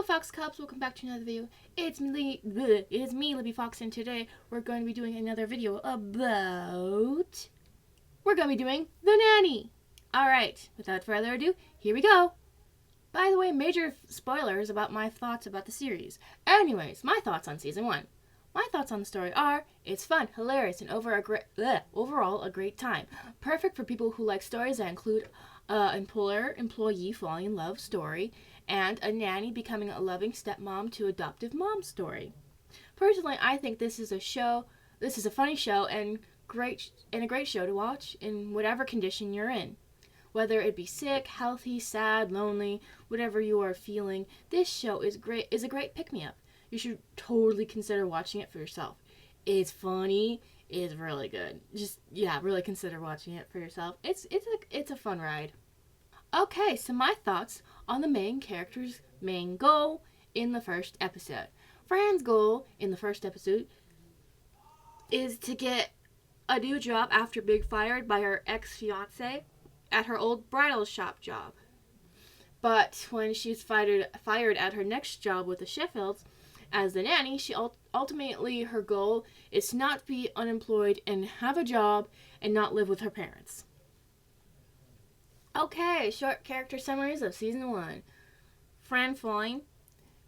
Fox Cubs, welcome back to another video. It's me, Libby Fox, and today we're going to be doing another video about... We're going to be doing The Nanny. Alright, without further ado, here we go. By the way, major spoilers about my thoughts about the series. Anyways, my thoughts on Season 1. My thoughts on the story are, it's fun, hilarious, and overall a great time. Perfect for people who like stories that include employer-employee falling in love story, and a nanny becoming a loving stepmom to adoptive mom story. Personally, I think this is a funny show and a great show to watch in whatever condition you're in. Whether it be sick, healthy, sad, lonely, whatever you are feeling, this show is a great pick-me-up. You should totally consider watching it for yourself. It's funny, it's really good. Really consider watching it for yourself. It's a fun ride. Okay, so my thoughts on the main character's main goal in the first episode. Fran's goal in the first episode is to get a new job after being fired by her ex-fiance at her old bridal shop job. But when she's fired at her next job with the Sheffields as the nanny, ultimately her goal is to not be unemployed and have a job and not live with her parents. Okay, short character summaries of Season 1. Fran Foyne.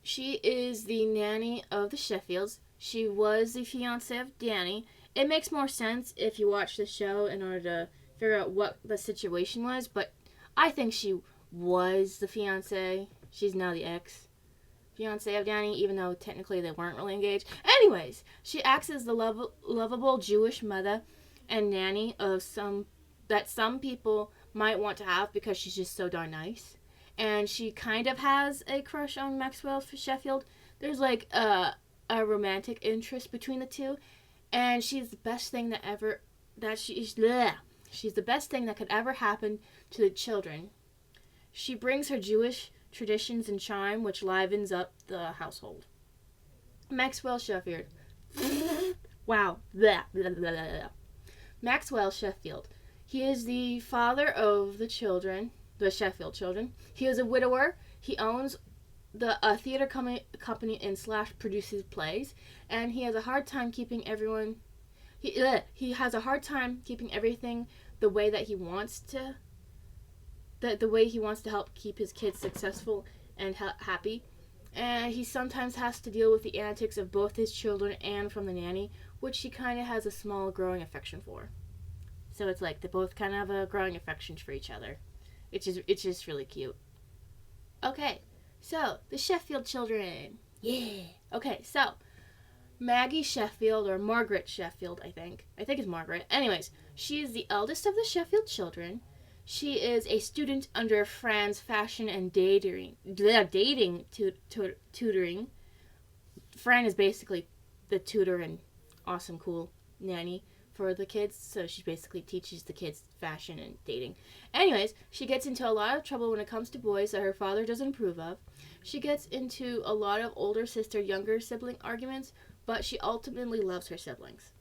She is the nanny of the Sheffields. She was the fiancée of Danny. It makes more sense if you watch the show in order to figure out what the situation was, but I think she was the fiancée. She's now the ex-fiancée of Danny, even though technically they weren't really engaged. Anyways, she acts as the lovable Jewish mother and nanny of some people might want to have because she's just so darn nice. And she kind of has a crush on Maxwell Sheffield. There's like a romantic interest between the two, and she's the best thing she's the best thing that could ever happen to the children. She brings her Jewish traditions and charm, which livens up the household. Maxwell Sheffield. Wow. Blah, blah, blah, blah. Maxwell Sheffield. He is the father of the Sheffield children. He is a widower. He owns a theater company and / produces plays, and he has a hard time keeping everyone. He has a hard time keeping everything the way that he wants to. The way he wants to help keep his kids successful and happy, and he sometimes has to deal with the antics of both his children and from the nanny, which he kind of has a small growing affection for. So it's like they both kind of have a growing affection for each other. It's just really cute. Okay, so the Sheffield children. Yeah. Okay, so Maggie Sheffield, or Margaret Sheffield, I think it's Margaret. Anyways, she is the eldest of the Sheffield children. She is a student under Fran's fashion and dating tutoring. Fran is basically the tutor and awesome, cool nanny for the kids, so she basically teaches the kids fashion and dating. Anyways, she gets into a lot of trouble when it comes to boys that her father doesn't approve of. She gets into a lot of older sister, younger sibling arguments, but she ultimately loves her siblings.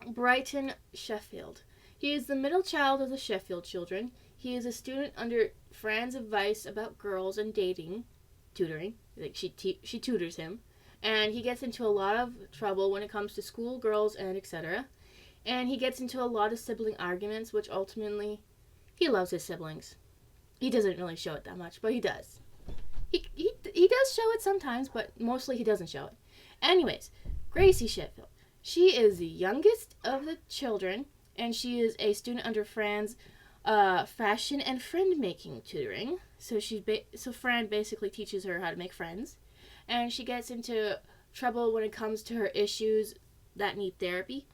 Brighton Sheffield. He is the middle child of the Sheffield children. He is a student under Fran's advice about girls and tutoring. Like she tutors him. And he gets into a lot of trouble when it comes to school, girls, and etc. And he gets into a lot of sibling arguments, which ultimately, he loves his siblings. He doesn't really show it that much, but he does. He does show it sometimes, but mostly he doesn't show it. Anyways, Gracie Sheffield. She is the youngest of the children, and she is a student under Fran's fashion and friend-making tutoring. So Fran basically teaches her how to make friends. And she gets into trouble when it comes to her issues that need therapy.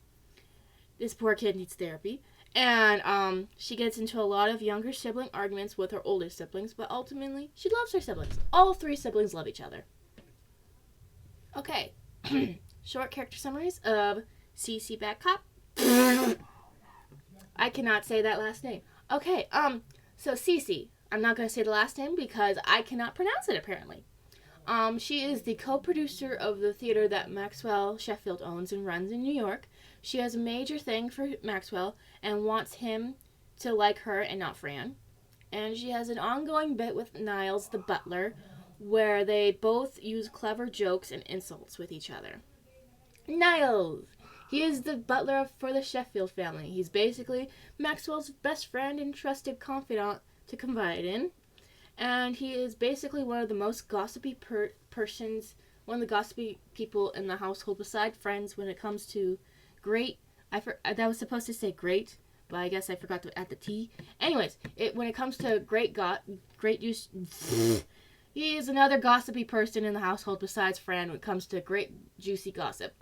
This poor kid needs therapy. And she gets into a lot of younger sibling arguments with her older siblings, but ultimately, she loves her siblings. All 3 siblings love each other. Okay. Short character summaries of Cece Bad Cop. I cannot say that last name. Okay, so Cece. I'm not going to say the last name because I cannot pronounce it, apparently. She is the co-producer of the theater that Maxwell Sheffield owns and runs in New York. She has a major thing for Maxwell and wants him to like her and not Fran. And she has an ongoing bit with Niles, the butler, where they both use clever jokes and insults with each other. Niles! He is the butler for the Sheffield family. He's basically Maxwell's best friend and trusted confidant to confide in. And he is basically one of the most gossipy one of the gossipy people in the household beside friends when it comes to great. That was supposed to say great, but I guess I forgot to add the T. Anyways, when it comes to great use, he is another gossipy person in the household besides Fran when it comes to great juicy gossip.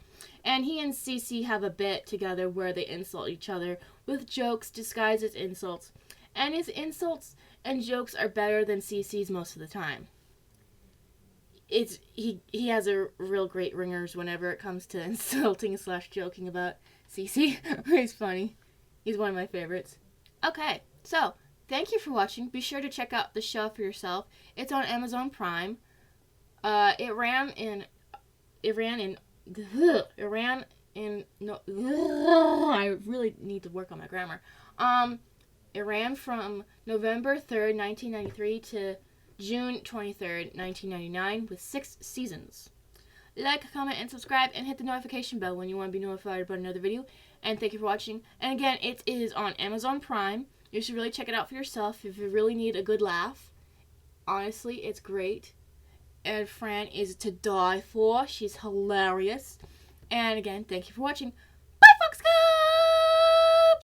And he and Cece have a bit together where they insult each other with jokes disguised as insults. And his insults and jokes are better than Cece's most of the time. He has a real great ringers whenever it comes to insulting / joking about Cece. He's funny. He's one of my favorites. Okay, so thank you for watching. Be sure to check out the show for yourself. It's on Amazon Prime. It ran in. No. I really need to work on my grammar. It ran from November 3rd, 1993 to June 23rd, 1999 with 6 seasons. Like, comment, and subscribe, and hit the notification bell when you want to be notified about another video. And thank you for watching. And again, it is on Amazon Prime. You should really check it out for yourself if you really need a good laugh. Honestly, it's great. And Fran is to die for. She's hilarious. And again, thank you for watching.